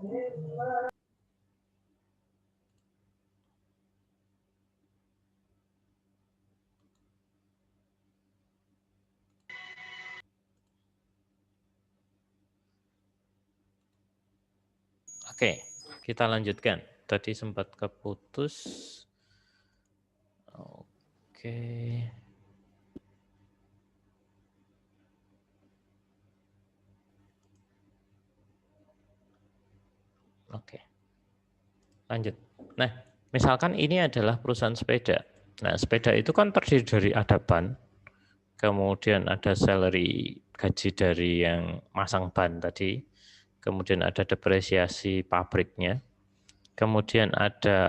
Oke, kita lanjutkan. Tadi sempat keputus. Oke. Oke. Lanjut. Nah, misalkan ini adalah perusahaan sepeda. Nah, sepeda itu kan terdiri dari ada ban, kemudian ada salary gaji dari yang masang ban tadi, kemudian ada depresiasi pabriknya, kemudian ada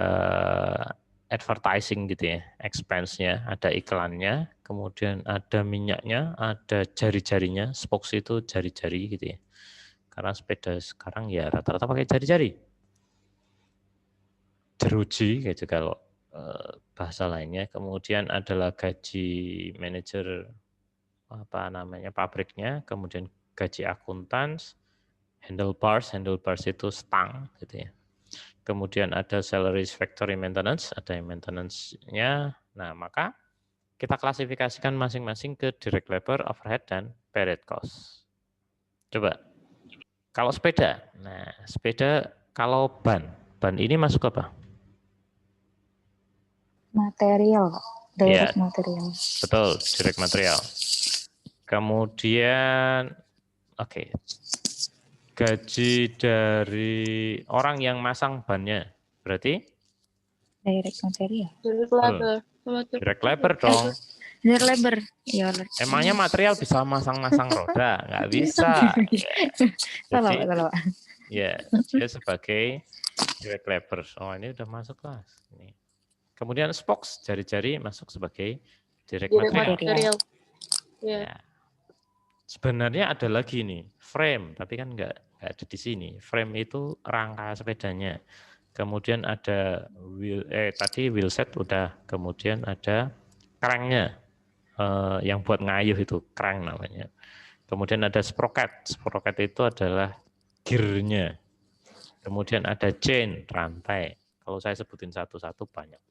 advertising gitu ya, expense-nya, ada iklannya, kemudian ada minyaknya, ada jari-jarinya, spokes itu jari-jari gitu ya. Karena sepeda sekarang ya rata-rata pakai jari-jari. Jeruji gitu kalau bahasa lainnya. Kemudian adalah gaji manajer apa namanya pabriknya, kemudian gaji akuntan, handlebars itu stang gitu ya. Kemudian ada salaries factory maintenance, ada yang maintenance-nya. Nah, maka kita klasifikasikan masing-masing ke direct labor, overhead, dan period cost. Coba, kalau sepeda, nah sepeda kalau ban ini masuk apa? Material, direct Ya, material. betul, direct material. Kemudian, oke, gaji dari orang yang masang bannya, berarti? Direct material. Direct labor. Direct labor dong. Direct labor. Ya, Emangnya material bisa masang-masang roda? Nggak bisa. salah, Jadi, salah. ya, dia sebagai direct labor. Oh, ini udah masuk kelas. Ini. Kemudian spokes, jari-jari masuk sebagai direct material. Ya. Sebenarnya ada lagi nih, frame, tapi kan nggak ada di sini. Frame itu rangka sepedanya. Kemudian ada tadi wheelset udah, kemudian ada cranknya yang buat ngayuh itu crank namanya. Kemudian ada sprocket, sprocket itu adalah gearnya. Kemudian ada chain, rantai. Kalau saya sebutin satu-satu banyak.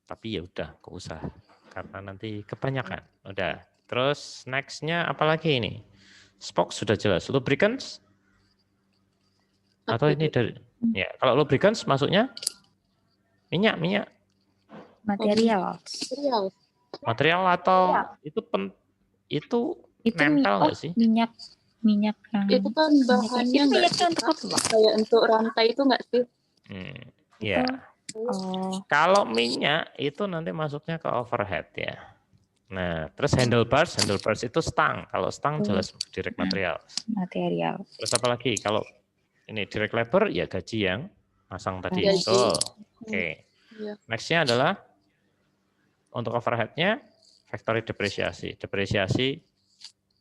Tapi ya udah, nggak usah, karena nanti kebanyakan. Udah. Terus next-nya apalagi ini? Spokes sudah jelas. Lubricants? Atau ini dari ya, kalau lubricants masuknya minyak. Material. Material atau itu nempel nggak sih? Minyak itu kan bahannya nggak kayak untuk rantai itu nggak sih? Ya. Kalau minyak itu nanti masuknya ke overhead ya. Nah, terus handlebars itu stang. Kalau stang jelas direct material. Terus apa lagi? Kalau ini direct labor ya gaji yang masang tadi. Oke. Next-nya adalah untuk overhead-nya factory depresiasi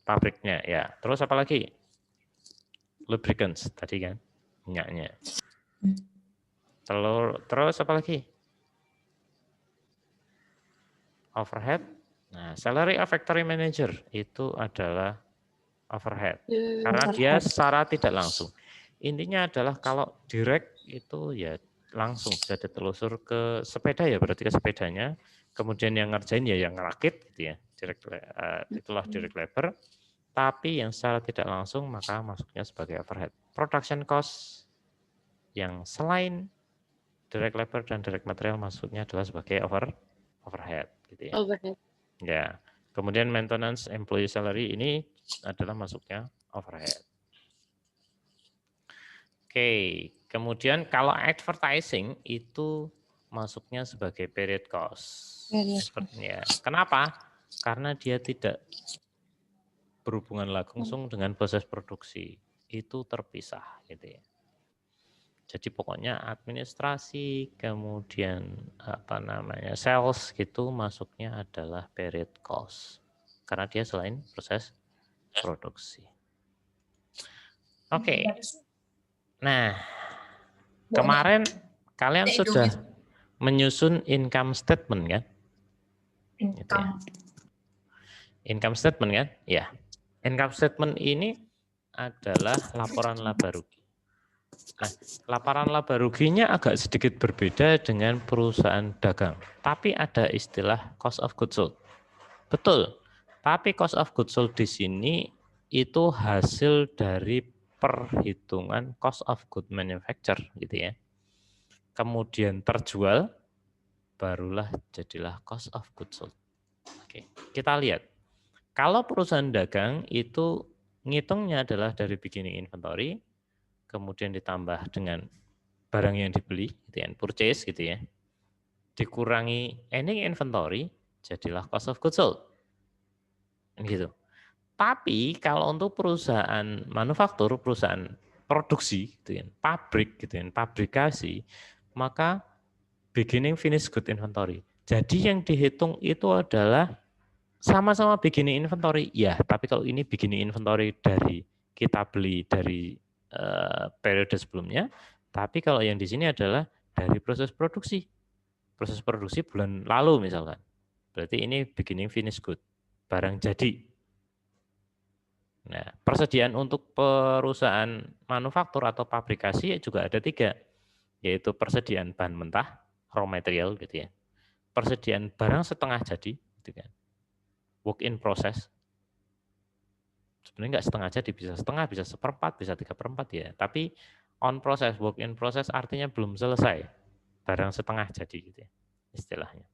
pabriknya ya. Terus apa lagi? Lubricants tadi kan minyaknya. Terus apa lagi? Overhead. Nah, salary of factory manager itu adalah overhead. Karena dia secara tidak langsung. Intinya adalah kalau direct itu ya langsung bisa ditelusur ke sepeda ya, berarti ke sepedanya. Kemudian yang ngerjain ya yang ngerakit gitu ya. Itulah direct labor. Tapi yang secara tidak langsung maka masuknya sebagai overhead. Production cost yang selain direct labor dan direct material masuknya adalah sebagai overhead gitu ya. Overhead. Ya. Kemudian maintenance employee salary ini adalah masuknya overhead. Oke, kemudian kalau advertising itu masuknya sebagai period cost. Ya. Kenapa? Karena dia tidak berhubungan langsung dengan proses produksi. Itu terpisah gitu ya. Jadi pokoknya administrasi, kemudian sales gitu masuknya adalah period cost. Karena dia selain proses produksi. Oke. Nah, kemarin kalian sudah menyusun income statement kan? Gitu ya. Income statement kan? Ya. Income statement ini adalah laporan laba rugi. Nah, laporan laba ruginya agak sedikit berbeda dengan perusahaan dagang. Tapi ada istilah cost of goods sold. Betul. Tapi cost of goods sold di sini itu hasil dari perhitungan cost of good manufacture gitu ya. Kemudian terjual, barulah jadilah cost of goods sold. Oke, kita lihat. Kalau perusahaan dagang itu ngitungnya adalah dari beginning inventory, kemudian ditambah dengan barang yang dibeli, gitu ya, purchase gitu ya, dikurangi ending inventory, jadilah cost of goods sold. Gitu. Tapi kalau untuk perusahaan manufaktur, perusahaan produksi, gitu ya, pabrik, gitu ya, pabrikasi, maka beginning finish good inventory. Jadi yang dihitung itu adalah sama-sama beginning inventory, ya. Tapi kalau ini beginning inventory dari kita beli dari periode sebelumnya, tapi kalau yang di sini adalah dari proses produksi. Proses produksi bulan lalu misalkan. Berarti ini beginning finish good, barang jadi. Nah, persediaan untuk perusahaan manufaktur atau pabrikasi juga ada 3, yaitu persediaan bahan mentah, raw material gitu ya. Persediaan barang setengah jadi, gitu kan. Work in process. Sebenarnya nggak setengah jadi, bisa setengah, bisa seperempat, bisa 3/4 ya. Tapi on process, work in process artinya belum selesai. Barang setengah jadi gitu ya, istilahnya.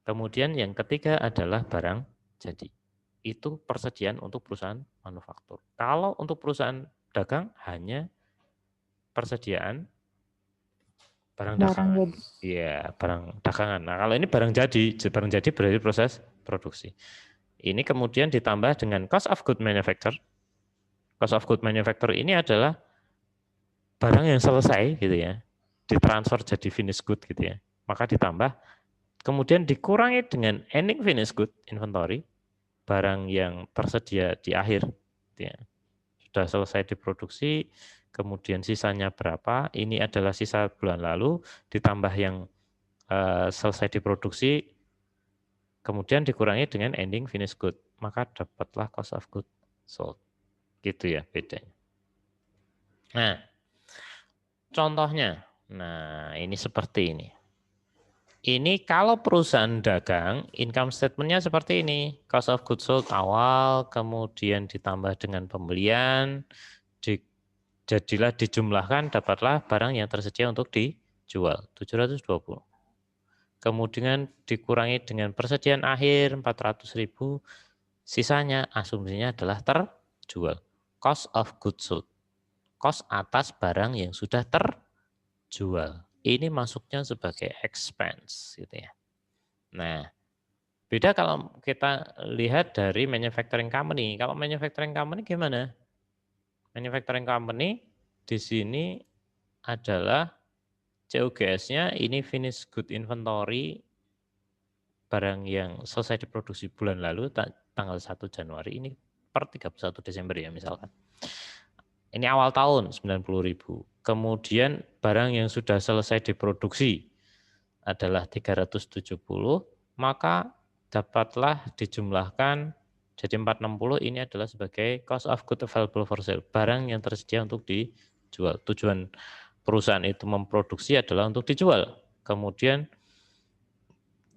Kemudian yang ketiga adalah barang jadi. Itu persediaan untuk perusahaan manufaktur. Kalau untuk perusahaan dagang hanya persediaan barang dagangan. Iya, barang dagangan. Nah, kalau ini barang jadi berarti proses produksi. Ini kemudian ditambah dengan cost of good manufacture. Cost of good manufacture ini adalah barang yang selesai gitu ya, ditransfer jadi finish good gitu ya. Maka ditambah, kemudian dikurangi dengan ending finish good inventory, barang yang tersedia di akhir, gitu ya. Sudah selesai diproduksi, kemudian sisanya berapa, ini adalah sisa bulan lalu, ditambah yang selesai diproduksi, kemudian dikurangi dengan ending finish good, maka dapatlah cost of good sold. Gitu ya bedanya. Nah, contohnya, nah ini seperti ini. Ini kalau perusahaan dagang, income statement-nya seperti ini. Cost of goods sold awal, kemudian ditambah dengan pembelian, jadilah dijumlahkan, dapatlah barang yang tersedia untuk dijual, 720. Kemudian dikurangi dengan persediaan akhir, 400.000, sisanya asumsinya adalah terjual. Cost of goods sold. Cost atas barang yang sudah terjual. Ini masuknya sebagai expense gitu ya. Nah, beda kalau kita lihat dari manufacturing company. Kalau manufacturing company gimana? Manufacturing company di sini adalah COGS-nya ini finish good inventory barang yang selesai diproduksi bulan lalu tanggal 1 Januari ini per 31 Desember ya misalkan. Ini awal tahun 90.000. Kemudian barang yang sudah selesai diproduksi adalah 370, maka dapatlah dijumlahkan jadi 460 ini adalah sebagai cost of good available for sale, barang yang tersedia untuk dijual. Tujuan perusahaan itu memproduksi adalah untuk dijual. Kemudian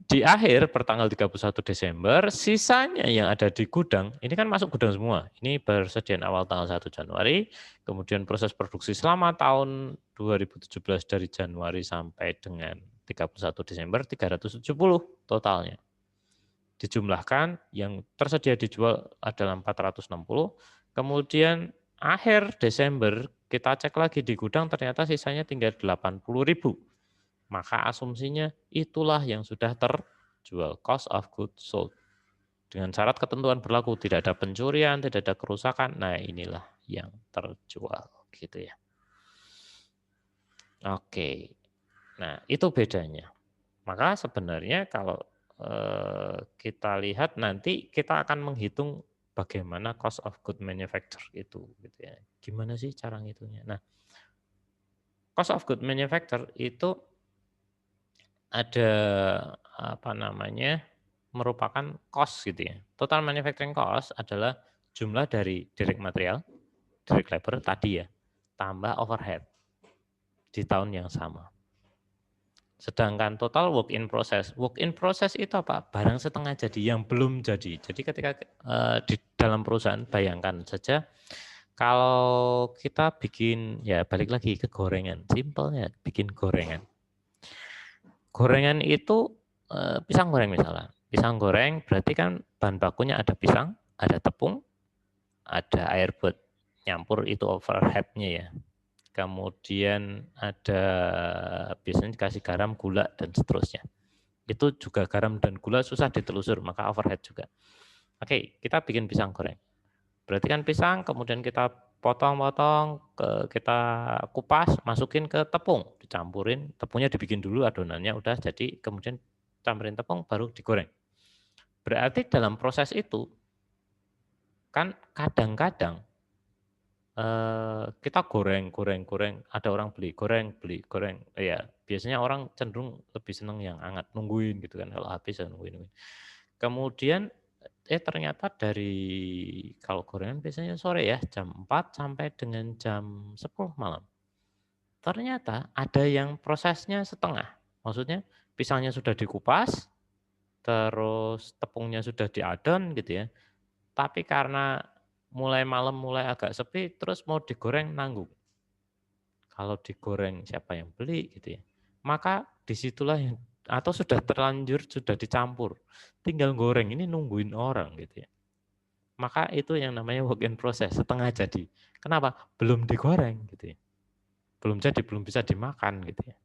di akhir pertanggal 31 Desember, sisanya yang ada di gudang, ini kan masuk gudang semua. Ini persediaan awal tanggal 1 Januari, kemudian proses produksi selama tahun 2017 dari Januari sampai dengan 31 Desember, 370 totalnya. Dijumlahkan, yang tersedia dijual adalah 460, kemudian akhir Desember kita cek lagi di gudang, ternyata sisanya tinggal 80.000. Maka asumsinya itulah yang sudah terjual, cost of goods sold. Dengan syarat ketentuan berlaku, tidak ada pencurian, tidak ada kerusakan, nah inilah yang terjual gitu ya. Oke, nah itu bedanya. Maka sebenarnya kalau kita lihat nanti kita akan menghitung bagaimana cost of good manufacture itu gitu ya. Gimana sih cara ngitungnya? Nah, cost of good manufacture itu ada apa namanya, merupakan cost gitu ya. Total manufacturing cost adalah jumlah dari direct material, direct labor tadi ya, tambah overhead. di tahun yang sama. Sedangkan total work in process itu apa? Barang setengah jadi yang belum jadi. Jadi ketika di dalam perusahaan, bayangkan saja kalau kita bikin, ya balik lagi ke gorengan, simpelnya bikin gorengan. Gorengan itu pisang goreng misalnya. Pisang goreng berarti kan bahan bakunya ada pisang, ada tepung, ada air buat nyampur, itu overhead-nya ya. Kemudian ada biasanya dikasih garam, gula, dan seterusnya. Itu juga garam dan gula susah ditelusur, maka overhead juga. Oke, kita bikin pisang goreng. Berarti kan pisang, kemudian kita potong-potong, kita kupas, masukin ke tepung, dicampurin, tepungnya dibikin dulu adonannya, udah jadi, kemudian campurin tepung, baru digoreng. Berarti dalam proses itu, kan kadang-kadang kita goreng, ada orang beli, goreng. Ya, biasanya orang cenderung lebih senang yang hangat, nungguin gitu kan, kalau habis ya nungguin. Kemudian ternyata kalau gorengan biasanya sore ya, jam 4 sampai dengan jam 10 malam. Ternyata ada yang prosesnya setengah. Maksudnya pisangnya sudah dikupas, terus tepungnya sudah diadon gitu ya. Tapi karena mulai malam mulai agak sepi, terus mau digoreng nanggung. Kalau digoreng siapa yang beli gitu ya. Maka disitulah yang, atau sudah terlanjur, sudah dicampur. Tinggal goreng, ini nungguin orang gitu ya. Maka itu yang namanya work in process, setengah jadi. Kenapa? Belum digoreng gitu ya. Belum jadi, belum bisa dimakan gitu ya.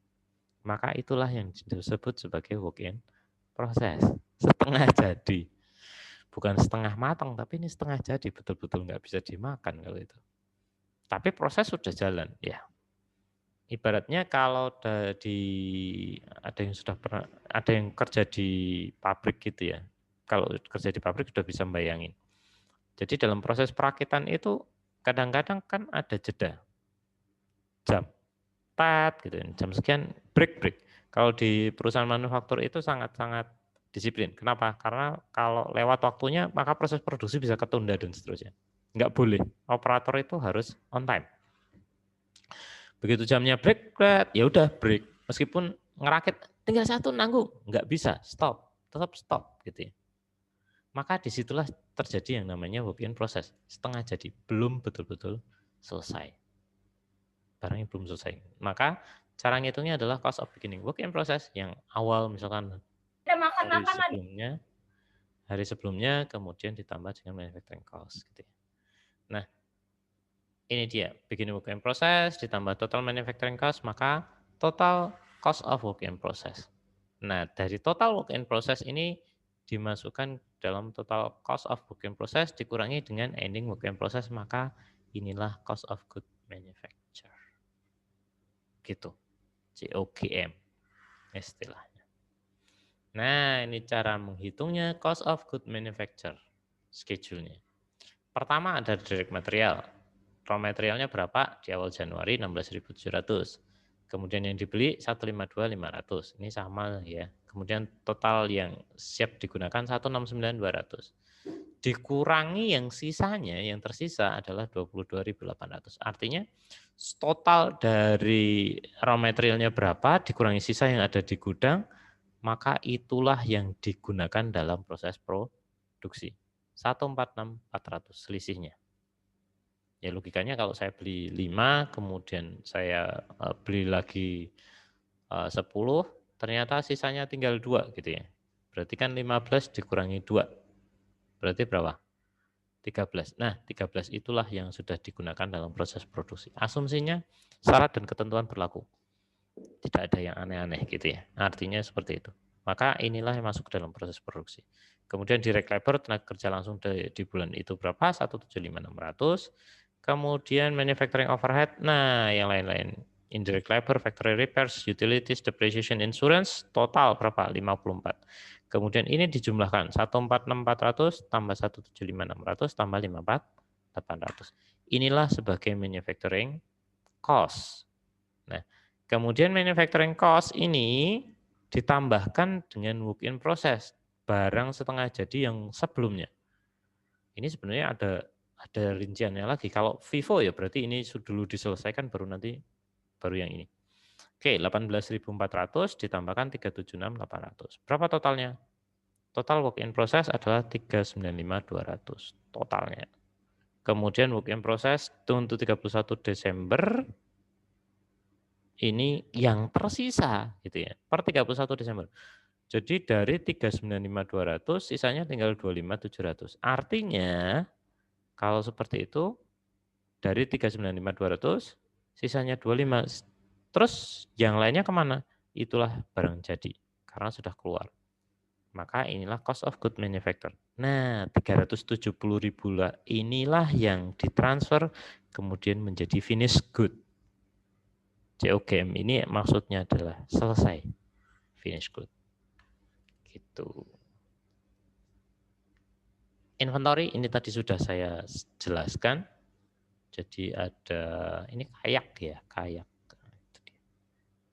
Maka itulah yang disebut sebagai work in process, setengah jadi. Bukan setengah matang, tapi ini setengah jadi, betul-betul nggak bisa dimakan kalau itu. Tapi proses sudah jalan, ya. Ibaratnya kalau ada yang kerja di pabrik gitu ya. Kalau kerja di pabrik sudah bisa membayangin. Jadi dalam proses perakitan itu kadang-kadang kan ada jeda. Jam gitu, jam sekian break. Kalau di perusahaan manufaktur itu sangat-sangat disiplin. Kenapa? Karena kalau lewat waktunya maka proses produksi bisa ketunda dan seterusnya. Enggak boleh. Operator itu harus on time. Begitu jamnya break, ya udah break. Meskipun ngerakit tinggal satu nanggung, enggak bisa, stop. Tetap stop gitu ya. Maka disitulah terjadi yang namanya work in process. Setengah jadi, belum betul-betul selesai. Barangnya belum selesai. Maka cara ngitungnya adalah cost of beginning work in process yang awal misalkan hari sebelumnya kemudian ditambah dengan manufacturing cost gitu ya. Nah, ini dia beginning work in process ditambah total manufacturing cost, maka total cost of work in process. Nah, dari total work in process ini dimasukkan dalam total cost of work in process dikurangi dengan ending work in process, maka inilah cost of good manufacture. Gitu. COGM istilahnya. Nah, ini cara menghitungnya cost of good manufacture schedule-nya. Pertama ada direct material. Raw materialnya berapa? Di awal Januari 16.700. Kemudian yang dibeli 152.500. Ini sama ya. Kemudian total yang siap digunakan 169.200. Dikurangi yang sisanya, yang tersisa adalah 22.800. Artinya total dari raw materialnya berapa, dikurangi sisa yang ada di gudang, maka itulah yang digunakan dalam proses produksi. 146.400 selisihnya. Ya logikanya kalau saya beli 5, kemudian saya beli lagi 10, ternyata sisanya tinggal 2 gitu ya. Berarti kan 15 dikurangi 2. Berarti berapa? 13. Nah, 13 itulah yang sudah digunakan dalam proses produksi. Asumsinya syarat dan ketentuan berlaku. Tidak ada yang aneh-aneh gitu ya. Artinya seperti itu. Maka inilah yang masuk dalam proses produksi. Kemudian direct labor, tenaga kerja langsung di bulan itu berapa? 175.600. Kemudian manufacturing overhead, nah yang lain-lain. Indirect labor, factory repairs, utilities, depreciation, insurance, total berapa? 54. Kemudian ini dijumlahkan 146.400 tambah 175.600 tambah 54.800. Inilah sebagai manufacturing cost. Nah, kemudian manufacturing cost ini ditambahkan dengan work in process, barang setengah jadi yang sebelumnya. Ini sebenarnya ada rinciannya lagi. Kalau FIFO ya berarti ini dulu diselesaikan baru nanti baru yang ini. Oke, 18.400 ditambahkan 376.800. Berapa totalnya? Total work in process adalah 395.200 totalnya. Kemudian work in process untuk 31 Desember ini yang tersisa gitu ya. Per 31 Desember. Jadi dari 395.200 sisanya tinggal 25.700. Artinya kalau seperti itu dari 395.200 sisanya 25. Terus yang lainnya kemana? Itulah barang jadi karena sudah keluar. Maka inilah cost of good manufacture. Nah, 370.000 lah inilah yang ditransfer kemudian menjadi finished good. COGM ini maksudnya adalah selesai finished good. Gitu. Inventory ini tadi sudah saya jelaskan. Jadi ada ini kayak ya, kayak.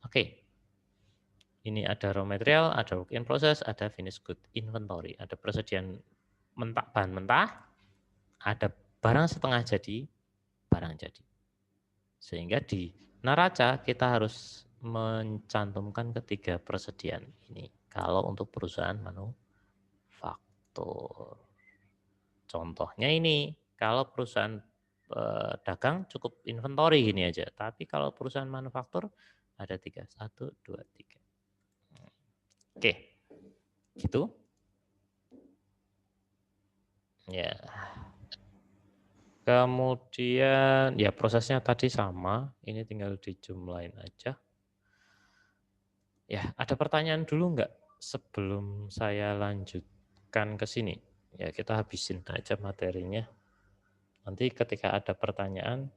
Oke. Ini ada raw material, ada work in process, ada finished good inventory, ada persediaan mentah, bahan mentah, ada barang setengah jadi, barang jadi. Sehingga di neraca kita harus mencantumkan ketiga persediaan ini. Kalau untuk perusahaan manufaktur. Contohnya ini, kalau perusahaan dagang cukup inventory gini aja. Tapi kalau perusahaan manufaktur ada 3, 1, 2, 3. Oke, gitu. Ya. Kemudian ya prosesnya tadi sama, ini tinggal dijumlahin aja. Ya, ada pertanyaan dulu nggak sebelum saya lanjutkan ke sini? Ya, kita habisin aja materinya. Nanti ketika ada pertanyaan,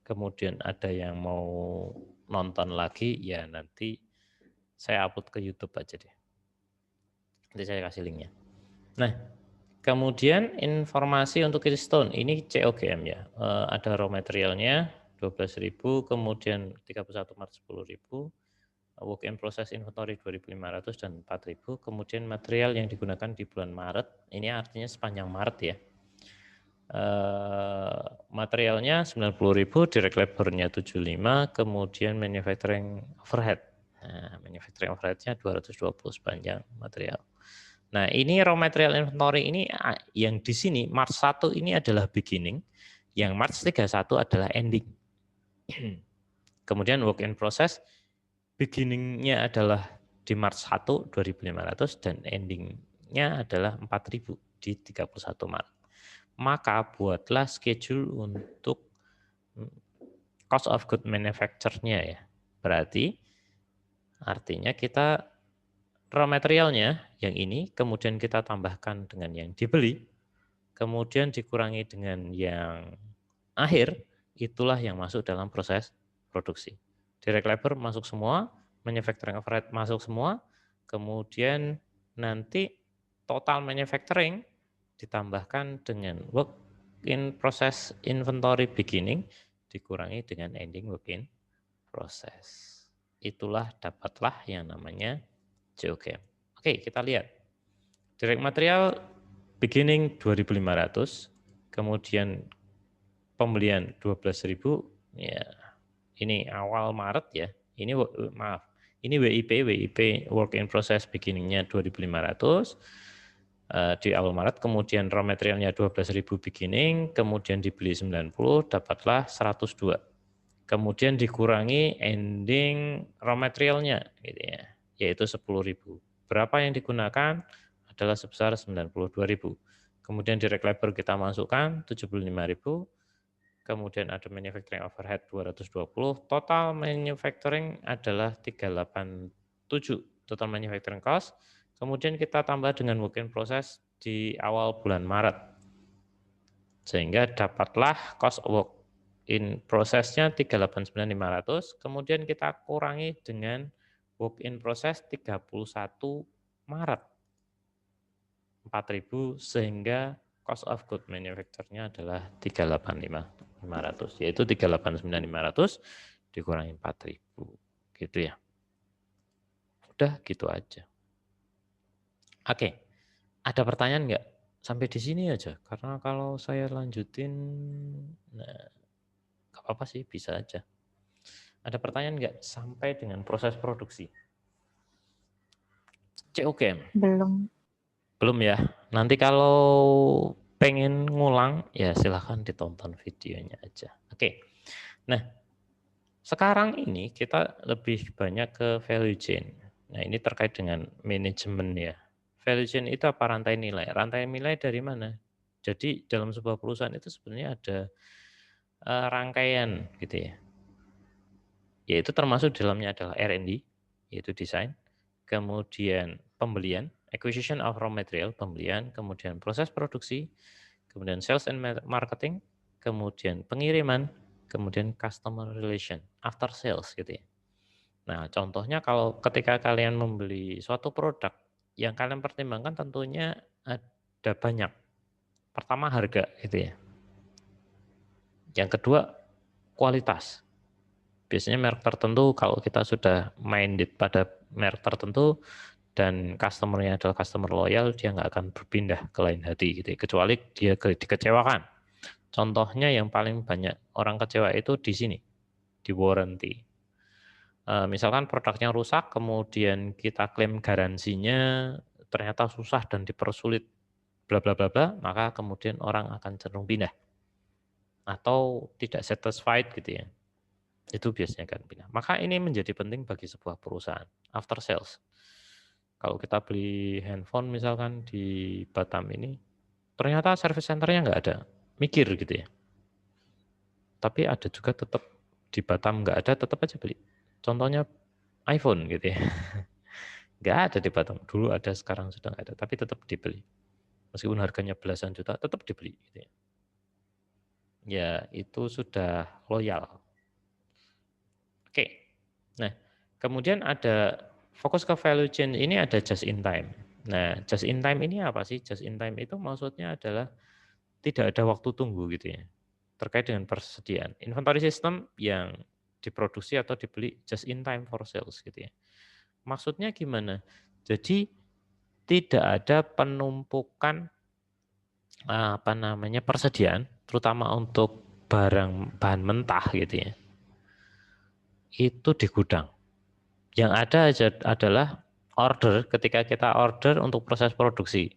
kemudian ada yang mau nonton lagi, ya nanti saya upload ke YouTube aja deh. Nanti saya kasih linknya. Nah, kemudian informasi untuk keystone, ini COGM ya. Ada raw materialnya 12.000, kemudian 31 Maret 10.000, work in process inventory 2.500 dan 4.000, kemudian material yang digunakan di bulan Maret, ini artinya sepanjang Maret ya. Materialnya 90.000, direct labor-nya 75, kemudian manufacturing overhead. Nah, manufacturing overhead-nya 220 sepanjang material. Nah, ini raw material inventory ini yang di sini March 1 ini adalah beginning, yang March 31 adalah ending. Kemudian work in process beginning-nya adalah di March 1 2.500 dan ending-nya adalah 4.000 di 31 Maret. Maka buatlah schedule untuk cost of good manufacture-nya ya. Berarti artinya kita raw materialnya yang ini, kemudian kita tambahkan dengan yang dibeli, kemudian dikurangi dengan yang akhir, itulah yang masuk dalam proses produksi. Direct labor masuk semua, manufacturing overhead masuk semua, kemudian nanti total manufacturing ditambahkan dengan work in process inventory beginning, dikurangi dengan ending work in process. Itulah dapatlah yang namanya COGM. Oke, kita lihat. Direct material beginning 2.500, kemudian pembelian 12.000, ya ini awal Maret ya. Ini maaf, ini WIP work in process beginningnya 2.500 di awal Maret, kemudian raw materialnya 12.000 beginning, kemudian dibeli 90, dapatlah 102. Kemudian dikurangi ending raw materialnya gitu ya, yaitu 10.000. Berapa yang digunakan adalah sebesar 92.000. Kemudian direct labor kita masukkan 75.000. Kemudian ada manufacturing overhead 220. Total manufacturing adalah 387. Total manufacturing cost. Kemudian kita tambah dengan work in process di awal bulan Maret. Sehingga dapatlah cost work in process-nya 389.500, kemudian kita kurangi dengan work in process 31 Maret 4.000, sehingga cost of good manufacture-nya adalah 385.500, yaitu 389.500 dikurangi 4.000 gitu ya. Udah gitu aja. Oke, ada pertanyaan nggak? Sampai di sini aja, karena kalau saya lanjutin, nah nggak apa-apa sih, bisa aja. Ada pertanyaan nggak sampai dengan proses produksi? COGM? Belum. Belum ya. Nanti kalau pengen ngulang, ya silahkan ditonton videonya aja. Oke. Nah, sekarang ini kita lebih banyak ke value chain. Nah, ini terkait dengan manajemen ya. Value chain itu apa? Rantai nilai. Rantai nilai dari mana? Jadi dalam sebuah perusahaan itu sebenarnya ada rangkaian gitu ya. Yaitu termasuk dalamnya adalah R&D, yaitu desain, kemudian pembelian, acquisition of raw material, pembelian, kemudian proses produksi, kemudian sales and marketing, kemudian pengiriman, kemudian customer relation, after sales gitu ya. Nah, contohnya kalau ketika kalian membeli suatu produk, yang kalian pertimbangkan tentunya ada banyak. Pertama harga gitu ya. Yang kedua kualitas. Biasanya merek tertentu kalau kita sudah minded pada merek tertentu dan customer-nya adalah customer loyal, dia nggak akan berpindah ke lain hati gitu ya, kecuali dia dikecewakan. Contohnya yang paling banyak orang kecewa itu di sini, di warranty. Misalkan produknya rusak, kemudian kita klaim garansinya ternyata susah dan dipersulit, bla bla bla bla, maka kemudian orang akan cenderung pindah atau tidak satisfied gitu ya. Itu biasanya kan pindah. Maka ini menjadi penting bagi sebuah perusahaan after sales. Kalau kita beli handphone misalkan di Batam ini, ternyata service centernya nggak ada, mikir gitu ya. Tapi ada juga tetap di Batam nggak ada, tetap aja beli. Contohnya iPhone gitu ya. Nggak ada di Batam. Dulu ada, sekarang sudah nggak ada, tapi tetap dibeli. Meskipun harganya belasan juta, tetap dibeli gitu ya. Ya, itu sudah loyal. Oke. Nah, kemudian ada fokus ke value chain ini ada just in time. Nah, just in time ini apa sih? Just in time itu maksudnya adalah tidak ada waktu tunggu gitu ya. Terkait dengan persediaan. Inventory system yang diproduksi atau dibeli just in time for sales gitu ya. Maksudnya gimana? Jadi tidak ada penumpukan persediaan, terutama untuk barang bahan mentah gitu ya. Itu di gudang. Yang ada adalah order, ketika kita order untuk proses produksi.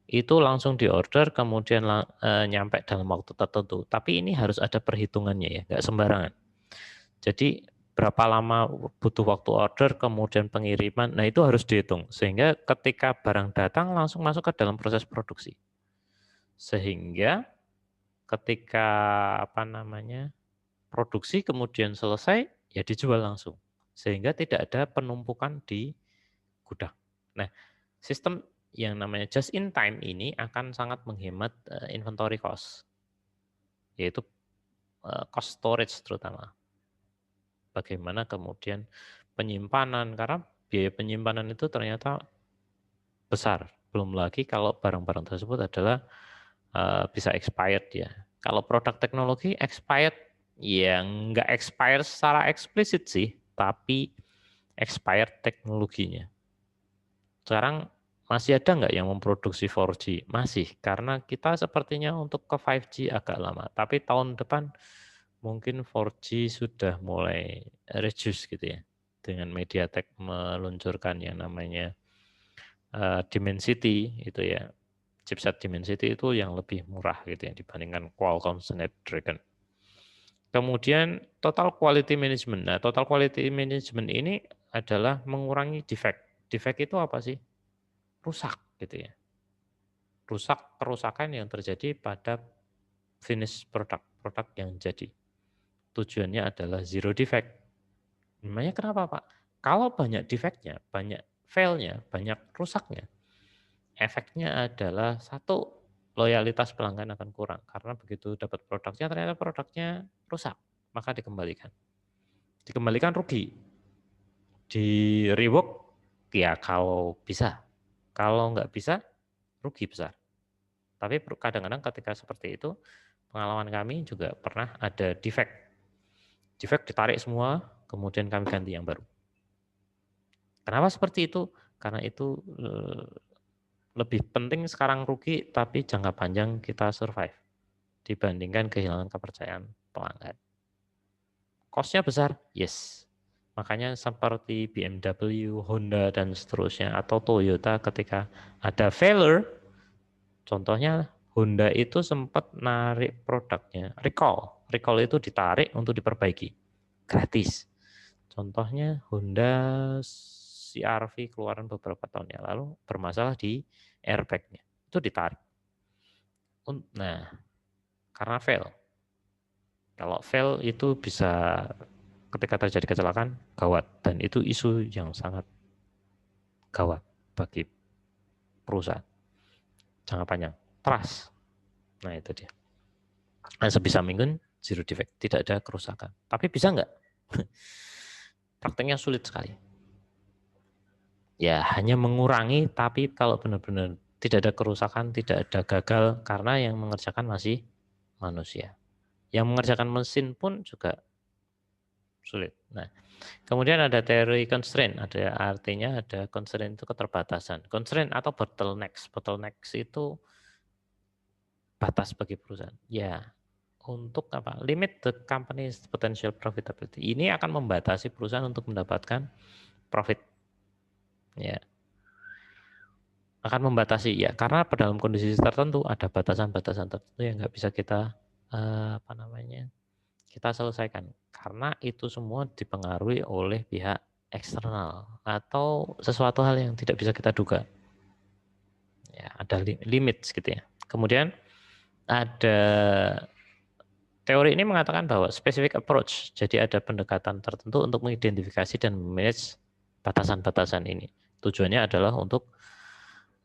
Itu langsung diorder, kemudian nyampe dalam waktu tertentu. Tapi ini harus ada perhitungannya ya, nggak sembarangan. Jadi berapa lama butuh waktu order, kemudian pengiriman, nah itu harus dihitung. Sehingga ketika barang datang langsung masuk ke dalam proses produksi. Sehingga ketika produksi kemudian selesai, ya dijual langsung. Sehingga tidak ada penumpukan di gudang. Nah, sistem yang namanya just in time ini akan sangat menghemat inventory cost, yaitu cost storage terutama. Bagaimana kemudian penyimpanan, karena biaya penyimpanan itu ternyata besar. Belum lagi kalau barang-barang tersebut adalah bisa expired ya. Kalau produk teknologi expired, ya nggak expired secara eksplisit sih, tapi expired teknologinya. Sekarang masih ada nggak yang memproduksi 4G? Masih, karena kita sepertinya untuk ke 5G agak lama. Tapi tahun depan mungkin 4G sudah mulai reduce gitu ya. Dengan MediaTek meluncurkan yang namanya Dimensity itu ya. Chipset Dimensity itu yang lebih murah gitu ya dibandingkan Qualcomm Snapdragon. Kemudian total quality management. Nah, total quality management ini adalah mengurangi defect. Defect itu apa sih? Rusak gitu ya. Kerusakan yang terjadi pada finish produk yang jadi. Tujuannya adalah zero defect. Namanya kenapa, Pak? Kalau banyak defectnya, banyak failnya, banyak rusaknya, efeknya adalah satu, loyalitas pelanggan akan kurang karena begitu dapat produknya ternyata produknya rusak, maka dikembalikan. Dikembalikan rugi. Di rework ya kalau bisa. Kalau nggak bisa rugi besar. Tapi kadang-kadang ketika seperti itu, pengalaman kami juga pernah ada defect. Defect ditarik semua, kemudian kami ganti yang baru. Kenapa seperti itu? Karena itu lebih penting sekarang rugi, tapi jangka panjang kita survive dibandingkan kehilangan kepercayaan pelanggan. Cost-nya besar? Yes. Makanya seperti BMW, Honda, dan seterusnya, atau Toyota ketika ada failure, contohnya Honda itu sempat narik produknya, recall. Recall itu ditarik untuk diperbaiki, gratis. Contohnya Honda CR-V keluaran beberapa tahun yang lalu, bermasalah di airbag-nya. Itu ditarik. Nah, karena fail. Kalau fail itu bisa ketika terjadi kecelakaan, gawat. Dan itu isu yang sangat gawat bagi perusahaan. Jangka panjang. Trust. Nah, itu dia. Nah, sebisa mungkin zero defect, tidak ada kerusakan. Tapi bisa nggak? Prakteknya sulit sekali. Ya, hanya mengurangi, tapi kalau benar-benar tidak ada kerusakan, tidak ada gagal, karena yang mengerjakan masih manusia. Yang mengerjakan mesin pun juga sulit. Nah, kemudian ada teori constraint, ada artinya ada constraint itu keterbatasan. Constraint atau bottlenecks. Bottlenecks itu batas bagi perusahaan. Ya, untuk apa? Limit the company's potential profitability. Ini akan membatasi perusahaan untuk mendapatkan profit. Ya. Akan membatasi ya, karena dalam kondisi tertentu ada batasan-batasan tertentu yang nggak bisa kita kita selesaikan, karena itu semua dipengaruhi oleh pihak eksternal atau sesuatu hal yang tidak bisa kita duga. Ya, ada limit gitu ya. Kemudian ada teori ini mengatakan bahwa specific approach, jadi ada pendekatan tertentu untuk mengidentifikasi dan manage batasan-batasan ini. Tujuannya adalah untuk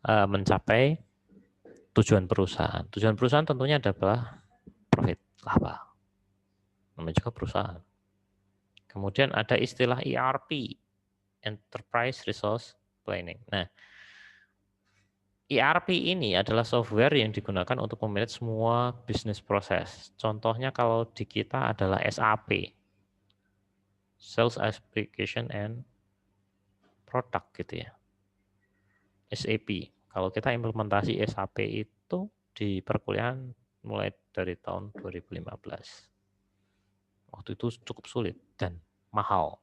mencapai tujuan perusahaan. Tujuan perusahaan tentunya adalah profit, laba. Namanya juga perusahaan. Kemudian ada istilah ERP, Enterprise Resource Planning. Nah, ERP ini adalah software yang digunakan untuk memanage semua bisnis proses. Contohnya kalau di kita adalah SAP, Sales Application and Product gitu ya. SAP. Kalau kita implementasi SAP itu di perkuliahan mulai dari tahun 2015. Waktu itu cukup sulit dan mahal.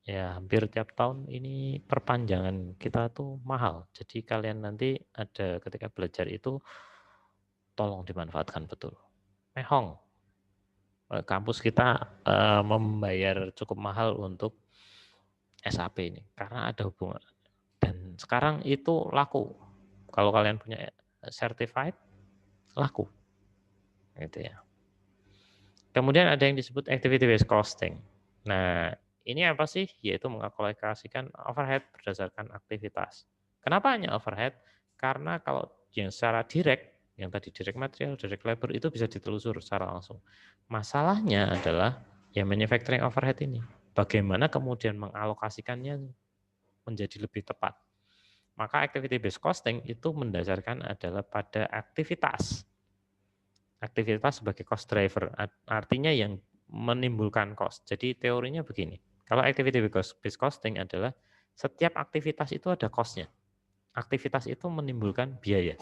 Ya, hampir tiap tahun ini perpanjangan kita tuh mahal. Jadi kalian nanti ada ketika belajar itu tolong dimanfaatkan betul. Mehong. Kampus kita membayar cukup mahal untuk SAP ini karena ada hubungan. Dan sekarang itu laku. Kalau kalian punya certified, laku. Gitu ya. Kemudian ada yang disebut activity based costing. Nah, ini apa sih? Yaitu mengalokasikan overhead berdasarkan aktivitas. Kenapa hanya overhead? Karena kalau yang secara direct, yang tadi direct material, direct labor itu bisa ditelusur secara langsung. Masalahnya adalah ya manufacturing overhead ini. Bagaimana kemudian mengalokasikannya menjadi lebih tepat. Maka activity based costing itu mendasarkan adalah pada aktivitas. Aktivitas sebagai cost driver, artinya yang menimbulkan cost. Jadi teorinya begini, kalau activity based costing adalah setiap aktivitas itu ada cost-nya. Aktivitas itu menimbulkan biaya.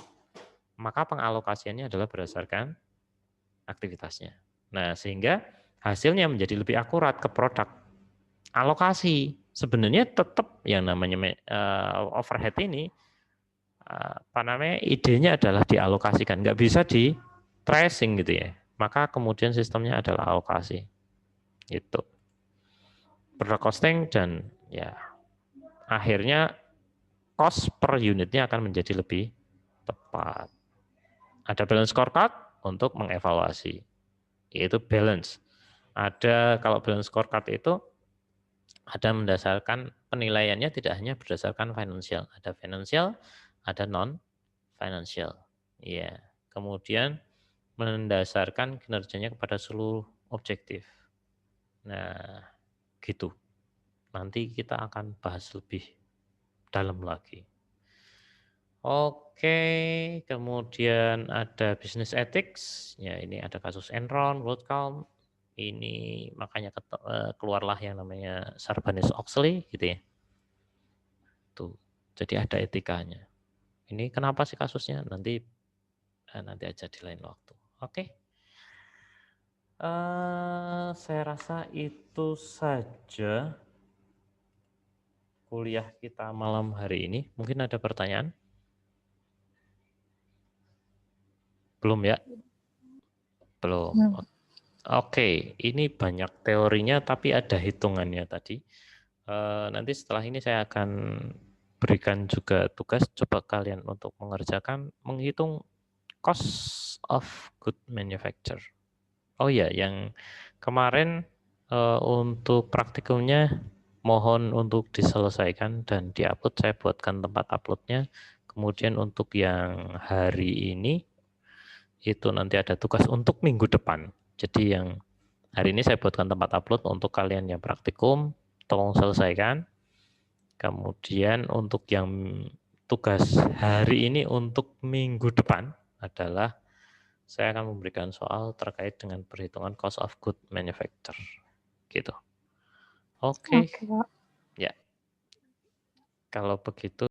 Maka pengalokasiannya adalah berdasarkan aktivitasnya. Nah, sehingga hasilnya menjadi lebih akurat ke produk. Alokasi sebenarnya tetap yang namanya overhead ini idenya adalah dialokasikan, nggak bisa di tracing gitu ya. Maka kemudian sistemnya adalah alokasi. Itu. Product costing dan ya akhirnya cost per unitnya akan menjadi lebih tepat. Ada balance scorecard untuk mengevaluasi. Yaitu balance. Ada kalau balance scorecard itu ada mendasarkan penilaiannya tidak hanya berdasarkan financial. Ada financial, ada non financial. Iya. Kemudian mendasarkan kinerjanya kepada seluruh objektif. Nah, gitu. Nanti kita akan bahas lebih dalam lagi. Oke, kemudian ada business ethics. Ya, ini ada kasus Enron, WorldCom. Ini makanya keluarlah yang namanya Sarbanes-Oxley gitu ya. Tuh. Jadi ada etikanya. Ini kenapa sih kasusnya? Nanti aja di lain waktu. Oke. Saya rasa itu saja kuliah kita malam hari ini. Mungkin ada pertanyaan? Belum ya? Belum. Oke, ini banyak teorinya tapi ada hitungannya tadi. Nanti setelah ini saya akan berikan juga tugas, coba kalian untuk mengerjakan, menghitung cost of good manufacture. Oh ya, yang kemarin untuk praktikumnya mohon untuk diselesaikan dan diupload, saya buatkan tempat uploadnya. Kemudian untuk yang hari ini, itu nanti ada tugas untuk minggu depan. Jadi yang hari ini saya buatkan tempat upload untuk kalian yang praktikum, tolong selesaikan. Kemudian untuk yang tugas hari ini untuk minggu depan adalah saya akan memberikan soal terkait dengan perhitungan cost of good manufacture. Gitu. Oke. Ya. Kalau begitu